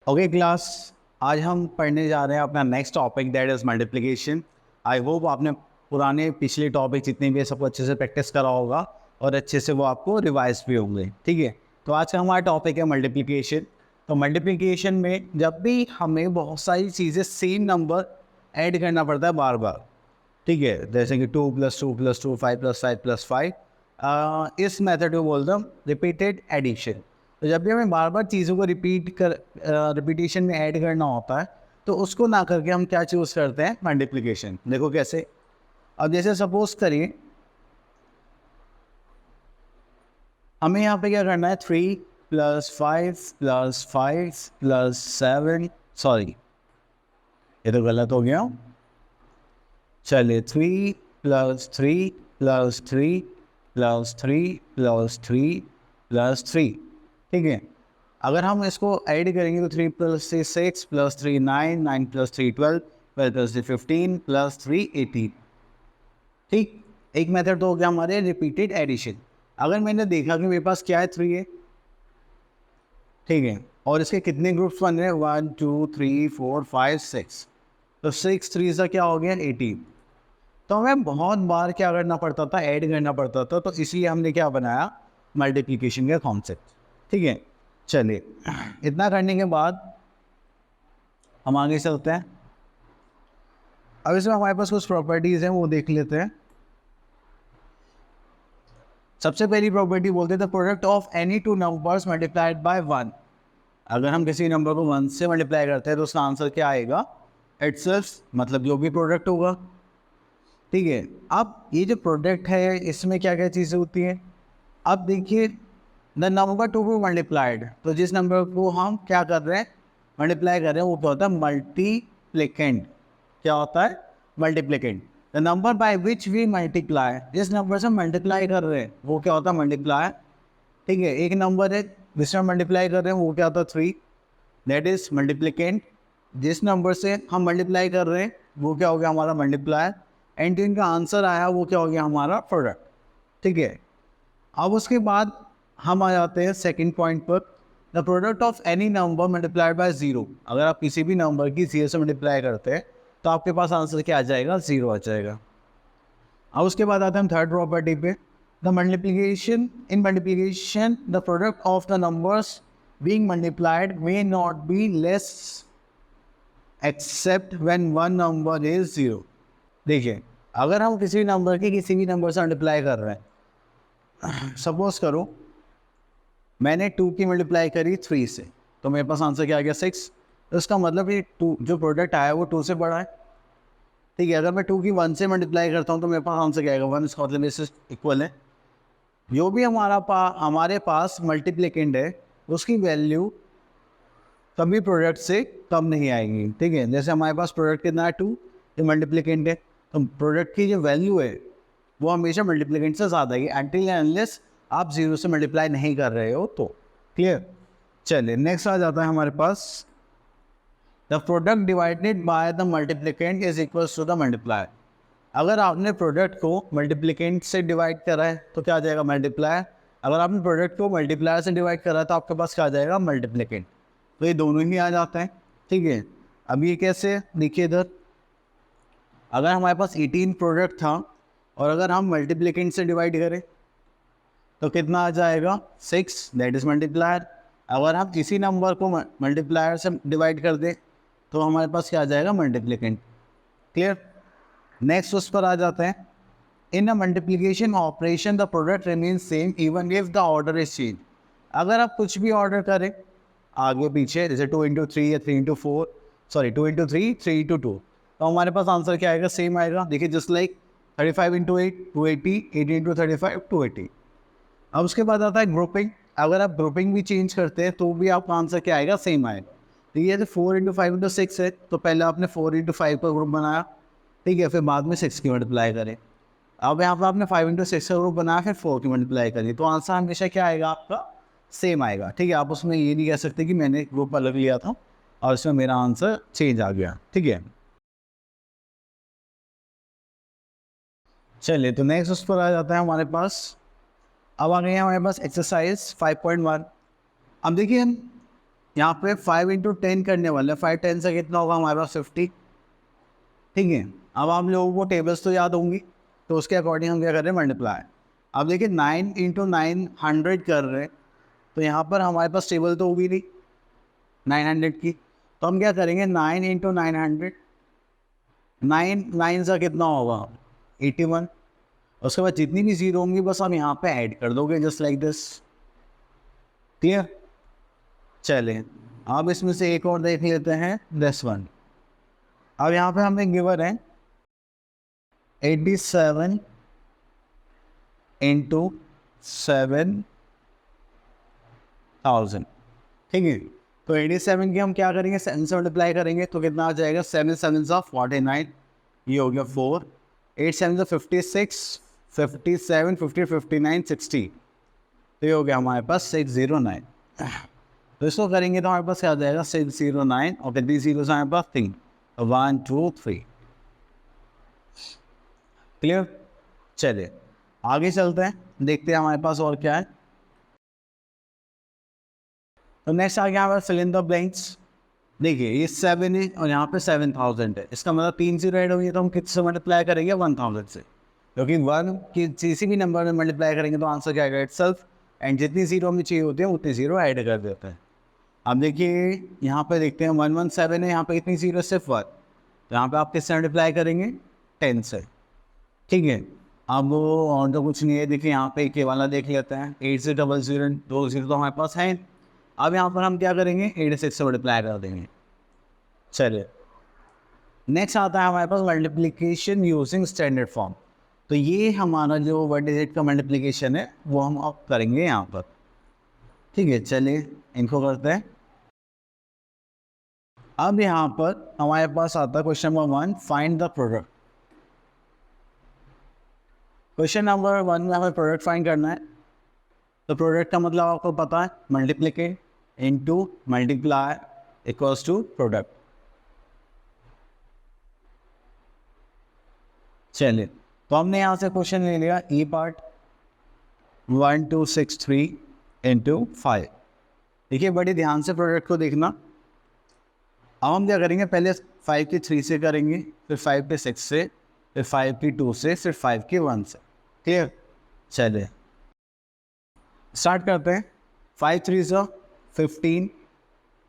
Okay class, आज हम पढ़ने जा रहे हैं अपना next topic that is multiplication. I hope आपने पुराने पिछले टॉपिक जितने भी है सबको अच्छे से प्रैक्टिस करा होगा और अच्छे से वो आपको रिवाइज भी होंगे। ठीक है, तो आज का हमारा टॉपिक है मल्टीप्लिकेशन। तो मल्टीप्लिकेशन में जब भी हमें बहुत सारी चीज़ें सेम नंबर ऐड करना पड़ता है बार बार, ठीक है, जैसे कि 2 + 2 + 2 5 + 5 + 5, इस मेथड को बोलते हैं रिपीटेड एडिशन। तो जब भी हमें बार बार चीज़ों को रिपीटेशन में ऐड करना होता है तो उसको ना करके हम क्या चूज़ करते हैं, मल्टीप्लिकेशन। देखो कैसे। अब जैसे सपोज करिए हमें यहाँ पे क्या करना है, 3 + 5 + 5 + 7, सॉरी ये तो गलत हो गया। चलिए 3 + 3 + 3 + 3 + 3 ठीक है। अगर हम इसको ऐड करेंगे तो 3 + 3 6 + 3 9 9 + 3 12 12 + 3 15 + 3 18। ठीक, एक मेथड तो हो गया हमारे रिपीटेड एडिशन। अगर मैंने देखा कि मेरे पास क्या है, 3 है, ठीक है, और इसके कितने ग्रुप्स बन रहे हैं, 1 2 3 4 5 6, तो 6 3 सा क्या हो गया, 18। तो हमें बहुत बार क्या करना पड़ता था, ऐड करना पड़ता था, तो इसलिए हमने क्या बनाया, मल्टीप्लिकेशन का कॉन्सेप्ट। ठीक है, चलिए इतना करने के बाद हम आगे चलते हैं। अब इसमें हमारे पास कुछ प्रॉपर्टीज़ हैं, वो देख लेते हैं। सबसे पहली प्रॉपर्टी बोलते हैं the product of any two numbers multiplied by 1। अगर हम किसी नंबर को 1 से मल्टीप्लाई करते हैं तो उसका आंसर क्या आएगा, इटसेल्फ, मतलब जो भी प्रोडक्ट होगा। ठीक है, अब ये जो प्रोडक्ट है इसमें क्या क्या चीज़ें होती हैं। अब देखिए, the number to be multiplied, तो जिस नंबर को हम क्या कर रहे हैं, मल्टीप्लाई कर रहे हैं, वो क्या होता है, मल्टीप्लिकेंट। क्या होता है, multiplicand. The number by which we multiply, जिस नंबर से मल्टीप्लाई कर रहे हैं वो क्या होता है, मल्टीप्लाई। ठीक है, एक नंबर है जिसमें मल्टीप्लाई कर रहे हैं वो क्या होता है, 3, दैट इज मल्टीप्लिकेंट। जिस नंबर से हम मल्टीप्लाई कर रहे हैं वो क्या हो गया, हमारा मल्टीप्लायर। एंड इनका आंसर आया वो क्या हो गया, हमारा प्रोडक्ट। ठीक है, अब उसके बाद हम आ जाते हैं सेकंड पॉइंट पर, the product of any number multiplied by 0। अगर आप किसी भी नंबर की 0 से मल्टीप्लाई करते हैं तो आपके पास आंसर क्या आ जाएगा, 0 आ जाएगा। अब उसके बाद आते हैं हम थर्ड प्रॉपर्टी पे, the multiplication in multiplication the product of the numbers being multiplied may not be less except when one number is 0। देखिए, अगर हम किसी नंबर की किसी भी नंबर से मल्टीप्लाई कर रहे हैं, सपोज करो मैंने 2 की मल्टीप्लाई करी 3 से, तो मेरे पास आंसर क्या आ गया, 6। तो इसका मतलब ये 2 जो प्रोडक्ट आया वो 2 से बड़ा है। ठीक है, अगर मैं 2 की 1 से मल्टीप्लाई करता हूँ तो मेरे पास आंसर क्या आएगा, 1, इसका मतलब इससे इक्वल है। जो भी हमारे पास मल्टीप्लिकेंट है उसकी वैल्यू कभी प्रोडक्ट से कम नहीं आएगी। ठीक है, जैसे हमारे पास प्रोडक्ट कितना है, 2, ये मल्टीप्लिकेंट है, तो प्रोडक्ट की जो वैल्यू है वो हमेशा मल्टीप्लिकेंट से ज़्यादा है, अनटिल अनलेस आप 0 से मल्टीप्लाई नहीं कर रहे हो तो। क्लियर। चलिए नेक्स्ट आ जाता है हमारे पास, the product divided by the multiplicand is equals to the multiplier. अगर आपने प्रोडक्ट को मल्टीप्लिकेंट से डिवाइड करा है तो क्या आ जाएगा, मल्टीप्लायर। अगर आपने प्रोडक्ट को मल्टीप्लायर से डिवाइड करा है तो आपके पास क्या आ जाएगा, मल्टीप्लिकेंट। तो ये दोनों ही आ जाते हैं। ठीक है, अब ये कैसे, देखिए इधर, अगर हमारे पास 18 प्रोडक्ट था और अगर हम मल्टीप्लिकेंट से डिवाइड करें तो कितना आ जाएगा, 6, दैट इज मल्टीप्लायर। अगर हम किसी नंबर को मल्टीप्लायर से डिवाइड कर दें तो हमारे पास क्या आ जाएगा, मल्टीप्लिकेंट। क्लियर। नेक्स्ट उस पर आ जाते हैं, in a multiplication operation the product remain same even if the order is change. अगर आप कुछ भी ऑर्डर करें आगे पीछे, जैसे 2 × 3 या 3 × 4, सॉरी 2 × 3 3 × 2, तो हमारे पास आंसर क्या आएगा, सेम आएगा। देखिए जस्ट लाइक 35 × 8 280, 18 × 35 280। अब उसके बाद आता है ग्रुपिंग। अगर आप ग्रुपिंग भी चेंज करते हैं तो भी आपका आंसर क्या आएगा, सेम आएगा। तो ये 4 × 5 × 6 है, तो पहले आपने 4 × 5 का ग्रुप बनाया, ठीक है, फिर बाद में 6 की मल्टीप्लाई करें। अब यहाँ पर आपने 5 × 6 का ग्रुप बनाया, फिर 4 की मल्टीप्लाई करी, तो आंसर हमेशा क्या आएगा, आपका सेम आएगा। ठीक है, आप उसमें ये नहीं कह सकते कि मैंने ग्रुप अलग लिया था और इसमें मेरा आंसर चेंज आ गया। ठीक है, चलिए तो नेक्स्ट उस पर आ जाता है हमारे पास। अब आ गए हैं हमारे पास एक्सरसाइज 5.1। अब देखिए यहाँ पे 5 इंटू 10 करने वाले हैं, 5 10 से कितना होगा हमारे पास 50। ठीक है, अब आप लोगों को टेबल्स तो याद होंगी, तो उसके अकॉर्डिंग हम क्या कर रहे हैं, मल्टीप्लाई। अब देखिए 9 इंटू 900 कर रहे हैं, तो यहाँ पर हमारे पास टेबल तो होगी नहीं 900 की, तो हम क्या करेंगे 9 इंटू 900, 9 9 से कितना होगा 81। उसके बाद जितनी भी जीरो होंगी बस हम यहाँ पे ऐड कर दोगे, जस्ट लाइक दिस। क्लियर? चलें, अब इसमें से एक और देख लेते हैं, दिस वन। अब यहाँ पे हमें गिवन है 87 इंटू 7000। ठीक है, तो 87 की हम क्या करेंगे, 7 से मल्टीप्लाई करेंगे तो कितना आ जाएगा, 7 7 49, ये हो गया 4, 8 7 56, 57 50 59 60, तो ये हो गया हमारे पास 609। तो इसको करेंगे तो हमारे पास क्या आ जाएगा 609, और कितनी जीरो से हमारे पास 3, 1 2 3। क्लियर? चलिए आगे चलते हैं, देखते हैं हमारे पास और क्या है। तो नेक्स्ट आ गया हमारा फिल इन द ब्लैंक्स। देखिए ये 7 है और यहाँ पे 7000 है, इसका मतलब 3 जीरो ऐड होंगे तो हम किससे मल्टीप्लाई करेंगे, 1000 से, क्योंकि 1 की किसी भी नंबर में मल्टीप्लाई करेंगे तो आंसर क्या आएगा, इटसेल्फ। एंड जितनी जीरो हमें चाहिए होती है उतनी जीरो ऐड कर देते हैं। अब देखिए यहाँ पे देखते हैं 117 है, यहाँ पे कितनी जीरो, सिर्फ 1, तो यहाँ पे आप किससे मल्टीप्लाई करेंगे, 10 से। ठीक है, अब और तो कुछ नहीं है, देखिए यहाँ पे के वाला देख लेते हैं, 8 से 00 2 जीरो तो हमारे पास है। अब यहाँ पर हम क्या करेंगे, 86 से मल्टीप्लाई कर देंगे। चलिए नेक्स्ट आता है हमारे पास मल्टीप्लिकेशन यूजिंग स्टैंडर्ड फॉर्म। तो ये हमारा जो 1 डिजिट का मल्टीप्लिकेशन है वो हम अब करेंगे यहाँ पर। ठीक है, चलिए इनको करते हैं। अब यहाँ पर हमारे पास आता है question number 1, find the product. Question number 1 में हमें प्रोडक्ट फाइंड करना है। तो प्रोडक्ट का मतलब आपको पता है, multiplicand into multiply equals to product. चलिए तो हमने यहाँ से क्वेश्चन ले लिया, ई पार्ट 1263 इंटू 5। देखिए बड़ी ध्यान से प्रोडक्ट को देखना। अब हम क्या करेंगे, पहले 5 की 3 से करेंगे, फिर 5 के 6 से, फिर 5 की 2 से, फिर 5 के 1 से। क्लियर? चलिए स्टार्ट करते हैं। 5 3 से 15,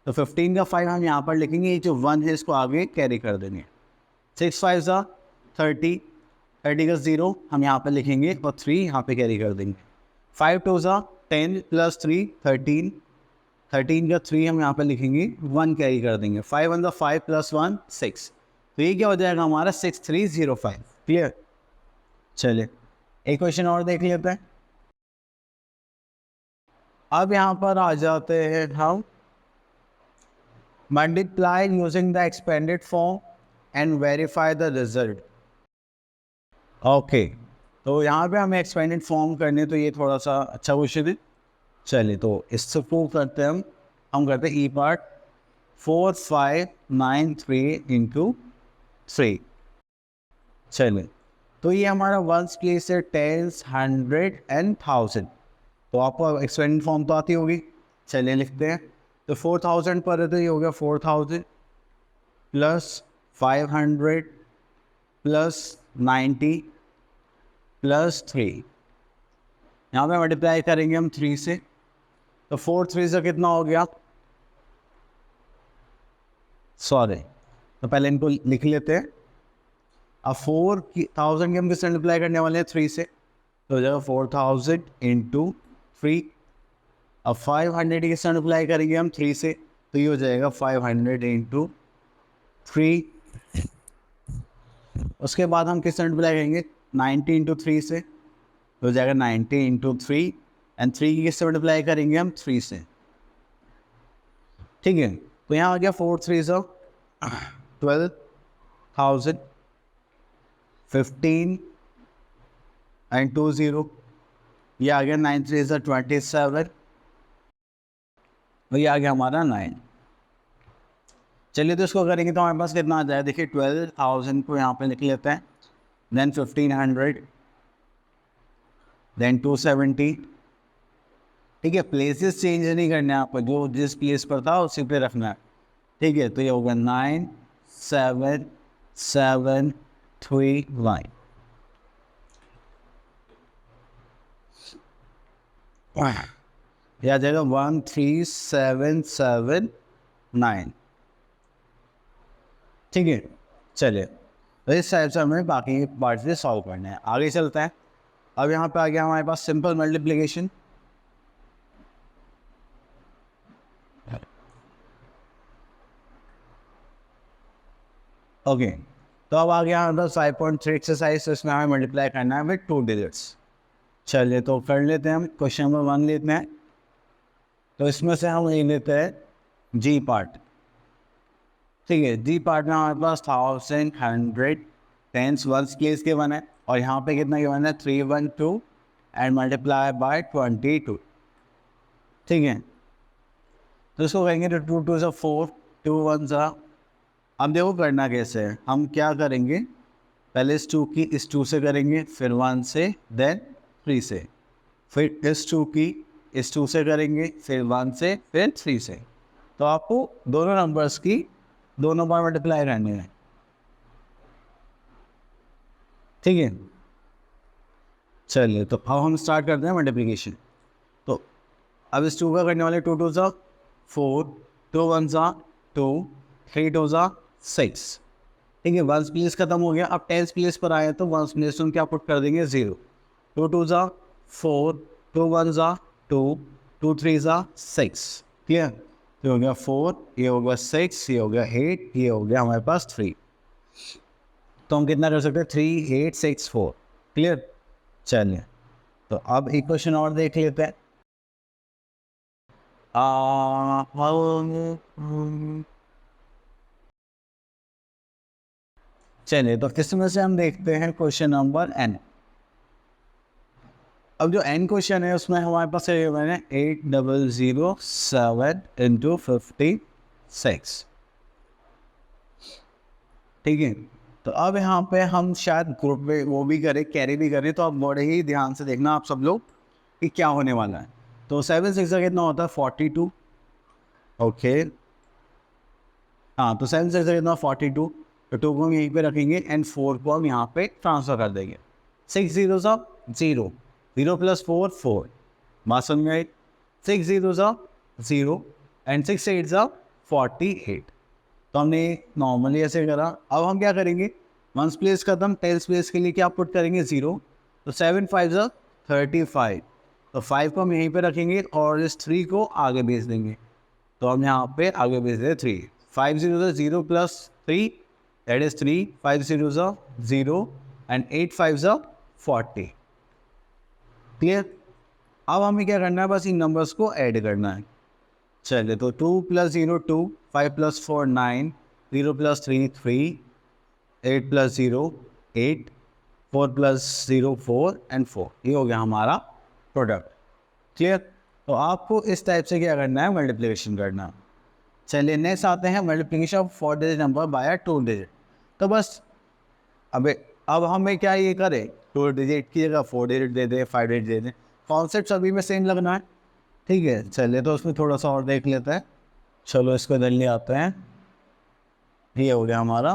तो 15 का 5 हम यहाँ पर लिखेंगे, ये जो 1 है इसको आगे कैरी कर देंगे। 6 5 से 30, 30 का 0 हम यहाँ पर लिखेंगे और 3 यहाँ पे कैरी कर देंगे। 5 2 से 10 प्लस 3 13, 13 का 3 हम यहाँ पर लिखेंगे, 1 कैरी कर देंगे। 5 1 का 5 प्लस 1 6, तो ये क्या हो जाएगा हमारा 6305। क्लियर? चलिए एक क्वेश्चन और देख लेते हैं। अब यहाँ पर आ जाते हैं हम, multiply using the expanded form and verify the result. Okay, तो यहाँ पे हमें एक्सपेंडेड फॉर्म करने, तो ये थोड़ा सा अच्छा क्वेश्चन है। चलिए तो इससे प्रूव करते हैं हम करते हैं ई पार्ट 4593 इंटू 3। चलिए तो ये हमारा वंस प्लेस है, टेंस, 100 एंड 1000। तो आपको एक्सपेंडेड फॉर्म तो आती होगी। चलिए लिखते हैं। तो 4000 पर है तो ये हो गया 4000 प्लस 500 प्लस 90 प्लस 3। यहाँ पे मल्टीप्लाई करेंगे हम 3 से, तो 4 3 से कितना हो गया, सॉरी, तो पहले इनको लिख लेते हैं। अब 4000 की हम किससे मल्टीप्लाई करने वाले हैं, 3 से, तो हो जाएगा 4000 इंटू 3। अब 500 की किससे मल्टीप्लाई करेंगे हम 3 से, तो ये हो जाएगा 500 इंटू 3। उसके बाद हम किससे मल्टीप्लाई करेंगे 90 इंटू 3 से, तो हो जाएगा 90 इंटू 3 एंड 3 की किससे मल्टीप्लाई करेंगे हम 3 से। ठीक है, तो यहाँ आ गया 4 3 से 12,000, 15 एंड 2 0, ये आ गया 9 3 से 27, और ये आ गया हमारा 9। चलिए तो इसको करेंगे तो हमारे पास कितना आ जाए, देखिए 12,000 को यहाँ पे लिख लेते हैं, देन 1500, देन 270, ठीक है, प्लेसेस चेंज नहीं करने हैं आपको, जो जिस प्लेस पर था उसी पे रखना है। ठीक है, तो ये होगा 9 7 7 3 1। या जाएगा 1 3 7 7 9। ठीक है, चलिए, तो इस टाइप से हमें बाकी पार्ट से सॉल्व करना है। आगे चलते हैं। अब यहाँ पे आ गया हमारे पास सिंपल मल्टीप्लिकेशन। ओके, तो अब आ गया हमारे पास 5.3 एक्सरसाइज। तो इसमें हमें मल्टीप्लाई करना है विद 2 डिजिट्स। चलिए, तो कर लेते हैं हम। क्वेश्चन नंबर 1 लेते हैं। तो इसमें से हम ये लेते हैं जी पार्ट। ठीक है, जी पार्ट में हमारे पास 1000 100 टेंस वंस प्लेस के वन है, और यहाँ पे कितना गिवन है 312 एंड मल्टीप्लाई बाय 22। ठीक है, तो इसको कहेंगे तो 2 2 4 2 1 सा। अब देखो करना कैसे है। हम क्या करेंगे, पहले इस 2 की इस 2 से करेंगे, फिर 1 से, देन 3 से, फिर इस 2 की इस 2 से करेंगे, फिर 1 से, फिर 3 से। तो आपको दोनों नंबर्स की दोनों बार मल्टीप्लाई करनी है। ठीक है, चलिए, तो अब हम स्टार्ट करते हैं मल्टीप्लिकेशन। तो अब इस 2 का करने वाले 2 2 सा 4 2 1 सा 2 3 2 सा 6। ठीक है, 1 प्लेस खत्म हो गया। अब 10 प्लेस पर आए तो 1 प्लेस हम क्या पुट कर देंगे 0। 2 2 सा 4 2 1 सा 2 2 3 सा 6। क्लियर, ये हो गया 4, ये हो गया 6, ये हो गया 8, ये हो गया हमारे पास 3। तो हम कितना कर सकते हैं 3 8 6 4। क्लियर, चलिए, तो अब एक क्वेश्चन और देख लेते हैं। चलिए, तो इसमें से हम देखते हैं क्वेश्चन नंबर n। अब जो n क्वेश्चन है उसमें हमारे पास ये मैंने 8007 इंटू 56। ठीक है, तो अब यहाँ पे हम शायद ग्रुप में वो भी करें, कैरी भी करें, तो अब बड़े ही ध्यान से देखना आप सब लोग कि क्या होने वाला है। तो 7 6 का कितना होता है 42। ओके, हाँ, तो 7 6 का कितना 42। तो 2 को हम यहीं पे रखेंगे एंड 4 को हम यहाँ पे ट्रांसफर कर देंगे। 6 0 सा 0, 0 प्लस 4 4। बात समझ में आई? 6 0 सा 0 एंड 6 8 सा 48। तो हमने नॉर्मली ऐसे करा। अब हम क्या करेंगे, 1 प्लेस खत्म, 10 प्लेस के लिए क्या पुट करेंगे 0। तो 7 5 सा 35। तो 5 को हम यहीं पे रखेंगे और इस 3 को आगे भेज देंगे। तो हम यहाँ पे आगे भेज दें 3। 5 0 सा 0 प्लस 3 दैट इज 3। 5 0 सा 0 एंड 8 5 सा 40। क्लियर, अब हमें क्या करना है, बस इन नंबर्स को ऐड करना है। चलिए, तो 2 plus 0 2, 5 plus 4 9, 0 plus 3 3, 8 plus 0 8, 4 plus 0 4 and 4। ये हो गया हमारा प्रोडक्ट। क्लियर, तो आपको इस टाइप से क्या करना है, मल्टीप्लिकेशन करना। चलिए, नेक्स्ट आते हैं multiplication of 4 digit number by 2 digit. तो बस अब हमें क्या ये करें, 2 डिजिट की जगह 4 डिजिट दे दें, 5 डिजिट दे दें। कॉन्सेप्ट सभी में सेम लगना है। ठीक है, चलिए, तो उसमें थोड़ा सा और देख लेते हैं। चलो, इसको इधर ले आते हैं। ये हो गया हमारा।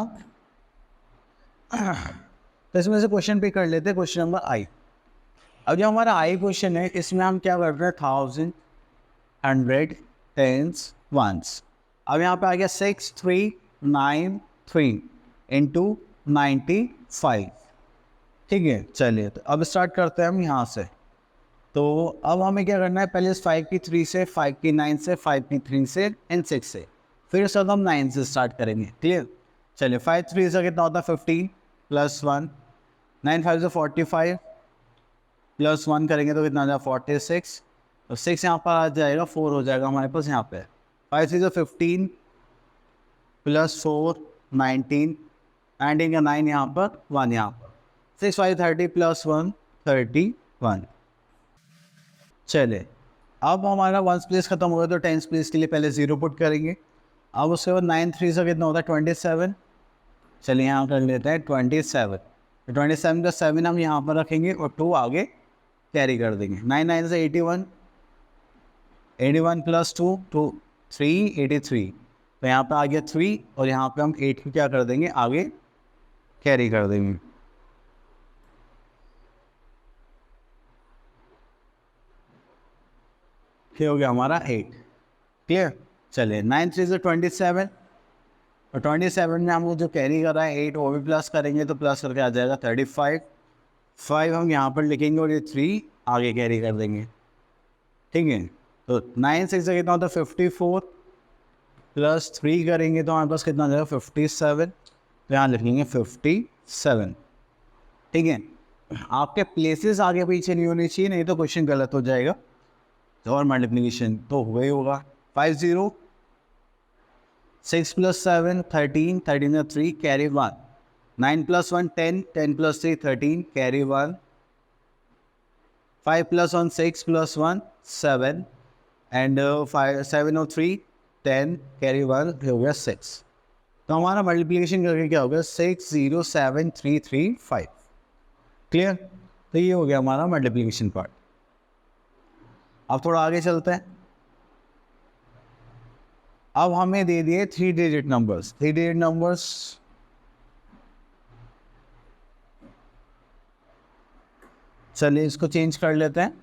तो इसमें से क्वेश्चन पे कर लेते हैं, क्वेश्चन नंबर आई। अब जो हमारा आई क्वेश्चन है इसमें हम क्या कर रहे हैं 1000 100 टेंस वंस। अब यहाँ पे आ गया 6393 इंटू 95। ठीक है, चलिए, तो अब स्टार्ट करते हैं हम यहाँ से। तो अब हमें क्या करना है, पहले इस 5 की 3 से, 5 की 9 से, 5 की 3 से एंड 6 से, फिर उसके बाद हम 9 से स्टार्ट करेंगे। क्लियर, चलिए, 5 3 से कितना होता है 15 प्लस 1, 9 5 से 45 प्लस 1 करेंगे तो कितना आ जाएगा 46। तो 6 यहाँ पर आ जाएगा, 4 हो जाएगा हमारे पास यहाँ पे। 5 3 से 15 प्लस 4 19, 19 का 9 यहाँ पर, 1 यहाँ पर, 6 5 30 प्लस 1 31। चले, अब हमारा 1 प्लेस खत्म हो गया तो 10 प्लेस के लिए पहले 0 पुट करेंगे। अब उसके बाद 9 3 से कितना होता है 27। चलिए, यहाँ कर लेते हैं 27। तो 27 का 7 हम यहाँ पर रखेंगे और 2 आगे कैरी कर देंगे। 9 9 से 81, 81 प्लस 2 टू 383, तो यहाँ पे आ गया 3 और यहाँ पे हम 8 को क्या कर देंगे, आगे कैरी कर देंगे। ये हो गया हमारा 8। क्लियर। चलिए 9 3 से 27, और 27 में हम लोग जो कैरी कर रहा है 8 वो भी प्लस करेंगे तो प्लस करके आ जाएगा 35। 5 हम यहाँ पर लिखेंगे और ये 3 आगे कैरी कर देंगे। ठीक है, तो 9 6 से कितना होता है 54, प्लस 3 करेंगे तो हमारे पास कितना आ जाएगा 57, तो यहाँ लिखेंगे 57। ठीक है, आपके प्लेसेस आगे पीछे नहीं होनी चाहिए, नहीं तो क्वेश्चन गलत हो जाएगा। और मल्टीप्लिकेशन तो हुआ ही होगा। 5 0 6 प्लस 7 13, 13 में 3 carry 1, 9 plus 1 10, 10 plus 3 13 carry 1, 5 plus 1 6 plus 1 7, and 5 7 और 3 10 कैरी 1 हो गया 6। तो हमारा मल्टीप्लिकेशन करके क्या हो गया 6 0 7 3 3 5। क्लियर। तो ये हो गया हमारा मल्टीप्लिकेशन पार्ट। अब थोड़ा आगे चलते हैं। अब हमें दे दिए 3 डिजिट नंबर्स। 3 डिजिट नंबर्स चलिए इसको चेंज कर लेते हैं।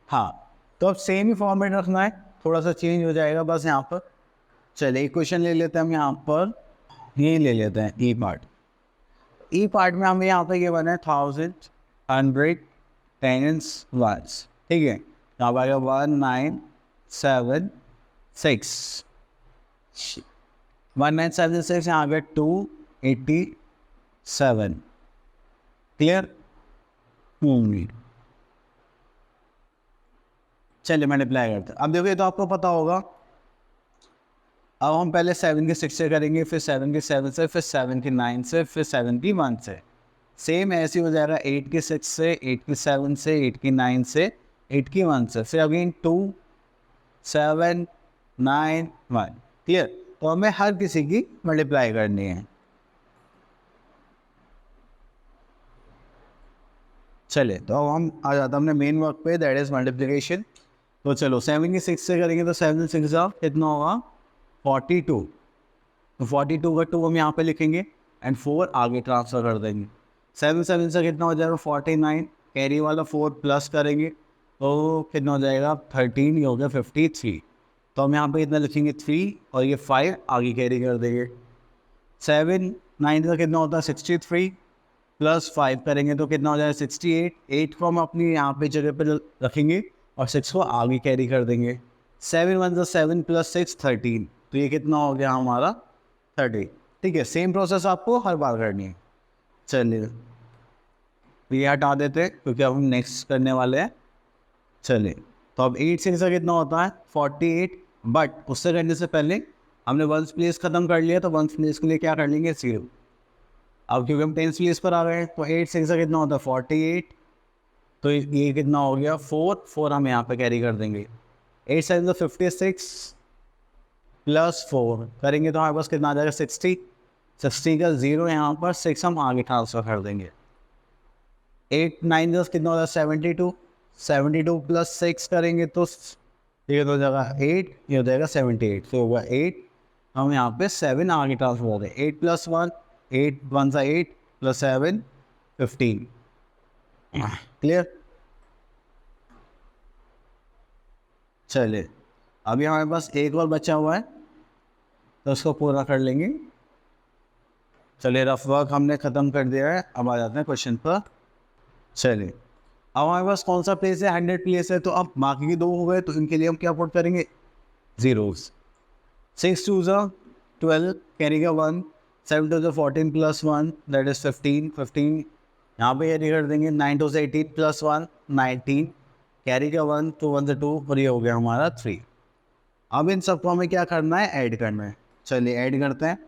हाँ, तो अब सेम ही फॉर्मेट रखना है, थोड़ा सा चेंज हो जाएगा बस यहाँ पर। चलिए क्वेश्चन ले लेते हैं हम यहाँ पर, ये ले लेते हैं ई पार्ट। ई पार्ट में हमें यहाँ पर ये बना है 1000 100 10s ones। ठीक है, यहाँ पर आएगा 1 9 7 6, 1 9 7 6, यहाँ पे 287। क्लियर। चलिए मल्टीप्लाई करते हैं। अब देखो ये तो आपको पता होगा। अब हम पहले 7 के 6 से करेंगे, फिर 7 के 7 से, फिर 7 के 9 से, फिर 7 की 1 से। सेम ऐसे हो जाएगा 8 के 6 से, 8 के 7 से, 8 की 9 से, 8 की 1 से, फिर अगेन 2 7 9 1। क्लियर। तो हमें हर किसी की मल्टीप्लाई करनी है। चलिए तो अब हम आ जाता हमने मेन वर्क पे, दैट इज मल्टीप्लिकेशन। तो चलो 7 की 6 से करेंगे तो 7 6 कितना होगा 42। तो 42 का 2 हम यहाँ पे लिखेंगे एंड 4 आगे ट्रांसफ़र कर देंगे। 7 7 से कितना हो जाएगा 49, कैरी वाला 4 प्लस करेंगे तो कितना हो जाएगा 13, ये हो गया 53। तो हम यहाँ पे कितना लिखेंगे 3 और ये 5 आगे कैरी कर देंगे। 7 9 का कितना होता है 63, प्लस 5 करेंगे तो कितना हो जाएगा 68। 8 को हम अपनी यहाँ पे जगह पर रखेंगे और 6 को आगे कैरी कर देंगे। 7 1 7 प्लस 6 13, तो ये कितना हो गया हमारा 30। ठीक है, सेम प्रोसेस आपको हर बार करनी है। चलिए ये हटा देते हैं क्योंकि अब हम नेक्स्ट करने वाले हैं। चलिए तो अब 8 6 का कितना होता है 48, बट उससे करने से पहले हमने वंस प्लेस ख़त्म कर लिया, तो वंस प्लेस के लिए क्या कर लेंगे 0। अब क्योंकि हम 10th प्लेस पर आ गए हैं तो 8 6 का कितना होता है 48, तो ये कितना हो गया 4 हम यहाँ पे कैरी कर देंगे। 8 7 56 प्लस 4 करेंगे तो हमारे पास कितना आ जाएगा 60। 60 का 0 यहाँ पर, 6 हम आगे ट्रांसफ़र कर देंगे। 8 9 10 कितना होता है 72। 72 प्लस 6 करेंगे तो ये हो जाएगा 8, ये हो जाएगा 78, तो होगा 8। हम यहाँ पे 7 आगे ट्रांसफर हो गए। 8 प्लस 1 8 1 सा 8 प्लस 7 15। क्लियर। चलिए अभी हमारे पास एक और बचा हुआ है तो उसको पूरा कर लेंगे। चलिए रफ वर्क हमने ख़त्म कर दिया है, अब आ जाते हैं क्वेश्चन पर। चलिए अब हमारे पास कौन सा प्लेस है 100 प्लेस है, तो अब बाकी के 2 हो गए तो इनके लिए हम क्या पुट करेंगे जीरोस। 6 2 12 कैरी का 1, 7 2 14 प्लस 1 दैट इज 15 15 यहाँ पे कैरी कर देंगे। 9 2 18 प्लस 1 19 कैरी का 1 तो 1 से 2 और ये हो गया हमारा 3। अब इन सबको हमें क्या करना है ऐड करना है। चलिए ऐड करते हैं।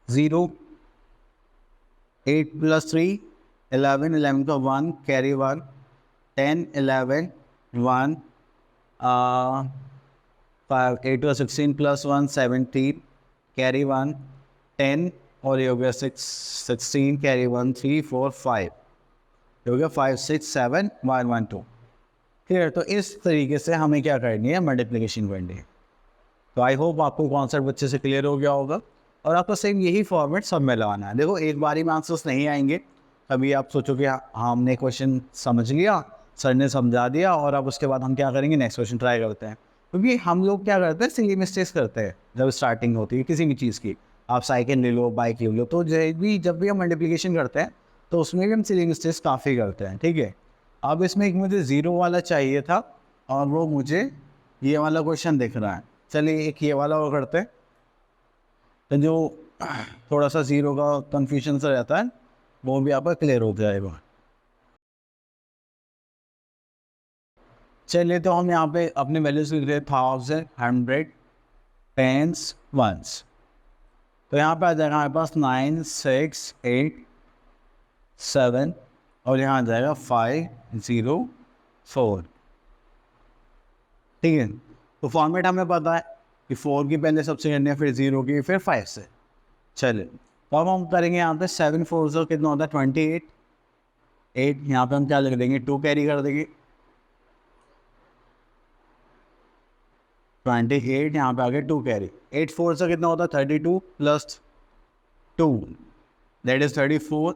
0 8 प्लस 3 11 11 का 1 कैरी 1 10 11 1 5 8 का 16 प्लस 1 17 कैरी 1 10 और ये हो गया 6 16 कैरी 1 3 4 5 ये हो गया 5 6 7 1 1 2। क्लियर। तो इस तरीके से हमें क्या करनी है, मल्टीप्लिकेशन करनी है। तो आई होप आपको कॉन्सेप्ट अच्छे से क्लियर हो गया होगा और आपको सेम यही फॉर्मेट सब में लगाना है। देखो एक बारी में आंसर्स नहीं आएंगे, कभी आप सोचो कि हमने क्वेश्चन समझ लिया, सर ने समझा दिया और अब उसके बाद हम क्या करेंगे, नेक्स्ट क्वेश्चन ट्राई करते हैं। क्योंकि हम लोग क्या करते हैं, सिली मिस्टेक्स करते हैं जब स्टार्टिंग होती है किसी भी चीज़ की। आप साइकिल ले लो, बाइक ले लो, तो जब भी हम मल्टीप्लिकेशन करते हैं तो उसमें भी हम सिली मिस्टेक्स काफ़ी करते हैं, ठीक है। अब इसमें एक मुझे ज़ीरो वाला चाहिए था और वो मुझे ये वाला क्वेश्चन दिख रहा है। चलिए एक ये वाला और करते हैं, तो जो थोड़ा सा ज़ीरो का कन्फ्यूजन सा रहता है वो भी आपका क्लियर हो जाएगा। चलिए तो हम यहाँ पे अपने वैल्यूज लिख रहे हैं 1000, 100, टेंस, वंस। तो यहाँ पे आ जाएगा हमारे पास 9, 6, 8, 7 और यहाँ आ जाएगा 5, 0, 4। ठीक है। तो फॉर्मेट हमें पता है कि 4 की पहले सबसे करनी है, फिर 0 की, फिर 5 से। चलिए तो अब हम करेंगे यहाँ पे 7 4 0 कितना होता है 28। 8 यहाँ पे हम क्या लिख देंगे, 2 कैरी कर देंगे। 28 यहाँ पे आगे 2 कैरी। 8 4 से कितना होता है 32 प्लस 2 दैट इज 34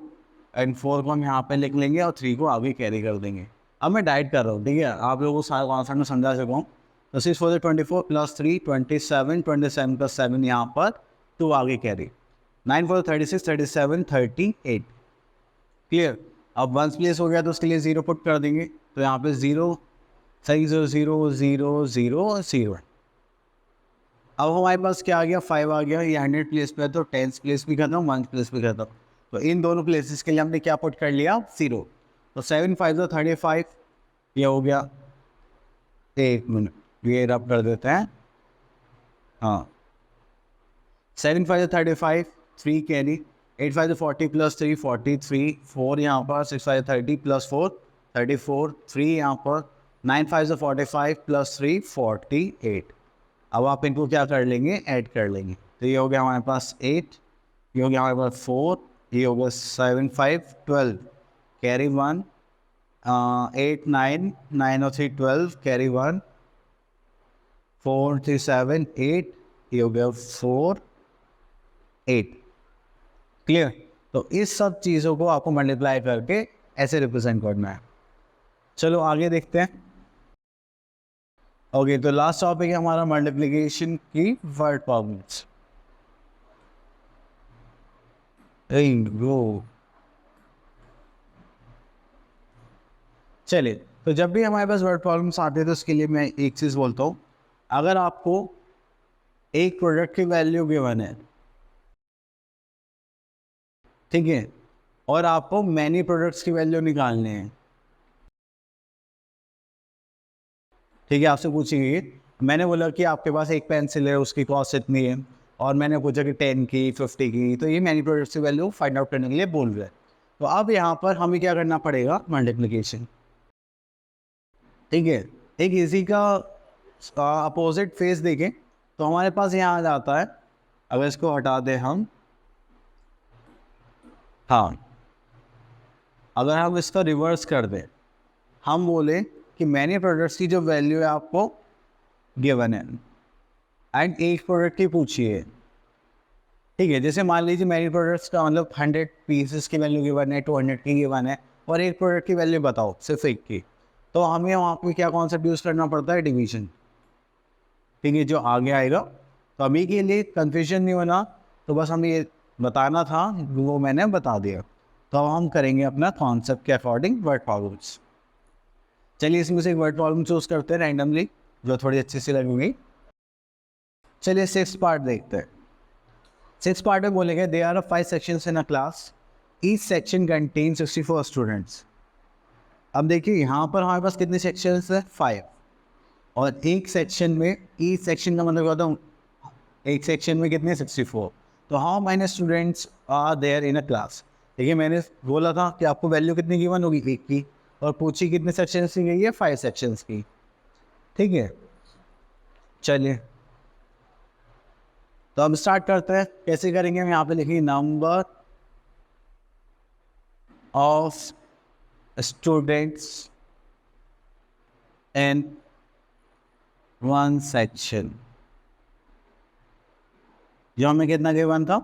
एंड 4 को हम यहाँ पे लिख लेंगे और 3 को आगे कैरी कर देंगे। अब मैं डाइट कर रहा हूँ, ठीक है, आप लोगों को सारा कॉन्सेप्ट में समझा चुका हूँ। तो 6 4 24 प्लस 3 27, 27 प्लस 7 यहाँ पर 2 आगे कैरी। 9 4 36, 37 38। क्लियर। अब वंस प्लेस हो गया तो उसके लिए 0 पुट कर देंगे। तो यहाँ पे 0 सही 0 0 0 0 0। अब हमारे पास क्या आ गया, 5 आ गया। ये 100 प्लेस पे है तो 10 प्लेस भी खत्म, 1 प्लेस भी खत्म। तो इन दोनों प्लेसेस के लिए हमने क्या पुट कर लिया, 0। तो 7 5 35 ये हो गया। एक मिनट ये रब कर देते हैं। हाँ 7 5 35, 3 कैरी। 8 5 40 प्लस 3 43, 4 यहाँ पर। 6 5 30 प्लस 4 34, 3 यहाँ पर। 9 5 45 प्लस 3 48। अब आप इनको क्या कर लेंगे, ऐड कर लेंगे। तो ये हो गया हमारे पास 8, ये हो गया हमारे पास 4, ये हो गया 7 5 12 कैरी 1, 8 9 9 और 3 12 कैरी 1, 4 3 7 8, ये हो गया 4 8। क्लियर। तो इस सब चीज़ों को आपको मल्टीप्लाई करके ऐसे रिप्रेजेंट करना है। चलो आगे देखते हैं। ओके तो लास्ट टॉपिक है हमारा मल्टीप्लिकेशन की वर्ड प्रॉब्लम्स। चलिए तो जब भी हमारे पास वर्ड प्रॉब्लम्स आते हैं तो उसके लिए मैं एक चीज़ बोलता हूँ, अगर आपको एक प्रोडक्ट की वैल्यू गिवन है, ठीक है, और आपको मैनी प्रोडक्ट्स की वैल्यू निकालने हैं, ठीक है, आपसे पूछेंगे, मैंने बोला कि आपके पास एक पेंसिल है उसकी कॉस्ट इतनी है और मैंने पूछा कि 10 की 50 की, तो ये मैनी प्रोडक्ट्स की वैल्यू फाइंड आउट करने के लिए बोल रहा है। तो अब यहाँ पर हमें क्या करना पड़ेगा, मल्टीप्लिकेशन। ठीक है। एक इसी का अपोजिट फेस देखें तो हमारे पास यहाँ आ जाता है, अगर इसको हटा दें हम, हाँ अगर हम इसका रिवर्स कर दें, हम बोले कि मैनी प्रोडक्ट्स की जो वैल्यू है आपको गिवन है एंड एक प्रोडक्ट की पूछिए, ठीक है। जैसे मान लीजिए मैनी प्रोडक्ट्स का मतलब 100 पीसेस की वैल्यू गिवन है, 200 की गिवन है और एक प्रोडक्ट की वैल्यू बताओ सिर्फ एक की, तो हमें वहाँ पे क्या कॉन्सेप्ट यूज़ करना पड़ता है, डिवीजन। ठीक है, जो आगे आएगा। तो अभी के लिए कंफ्यूजन नहीं होना, तो बस हमें ये बताना था, वो मैंने बता दिया। तो अब हम करेंगे अपना कॉन्सेप्ट के अकॉर्डिंग वर्ड प्रॉब्लम्स। चलिए इसमें से एक वर्ड प्रॉब्लम चूज करते हैं रैंडमली, जो थोड़ी अच्छी सी लगेंगी। चलिए 6 पार्ट देखते हैं। 6 पार्ट में बोलेंगे there are 5 sections in a class, each section contain 64 students. अब देखिए यहाँ पर हमारे पास कितने सेक्शंस है, 5, और एक सेक्शन में, ईच सेक्शन का मतलब होता है एक सेक्शन में कितने, 64। तो how many students are there in a class. देखिए मैंने बोला था कि आपको वैल्यू कितनी गिवन होगी, एक की, और पूछी कितने सेक्शंस की गई है, 5 सेक्शंस की। ठीक है, चलिए तो अब स्टार्ट करते हैं। कैसे करेंगे, हम यहाँ पे लिखेंगे number of students in one section. जो हमें कितना गिवन था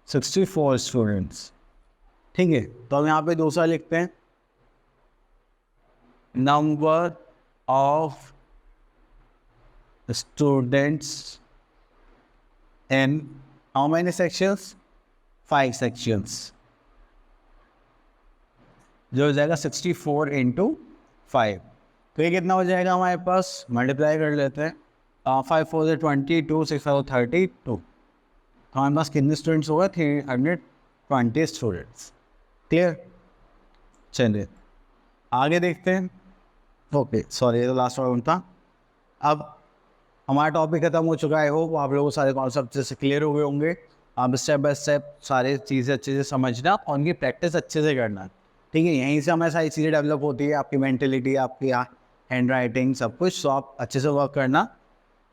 64 स्टूडेंट्स, ठीक है। तो हम यहाँ पे दूसरा लिखते हैं, number of students in how many sections, 5 sections, जो हो जाएगा 64 इंटू 5। तो ये कितना हो जाएगा हमारे पास, मल्टीप्लाई कर लेते हैं, 5 4 22, 6 32। तो हमारे पास कितने स्टूडेंट्स होगा, 320 स्टूडेंट्स। क्लियर, चलिए आगे देखते हैं। ओके सॉरी, ये तो लास्ट राउंड था। अब हमारा टॉपिक खत्म हो चुका है। होप आप लोगों को सारे कॉन्सेप्ट से क्लियर हो गए होंगे। आप स्टेप बाय स्टेप सारी चीज़ें अच्छे से समझना और उनकी प्रैक्टिस अच्छे से करना, ठीक है। यहीं से हमें सारी चीज़ें डेवलप होती है, आपकी मेंटलिटी, आपकी हैंड राइटिंग, सब कुछ। तो आप अच्छे से वर्क करना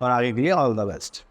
और आगे के लिए ऑल द बेस्ट।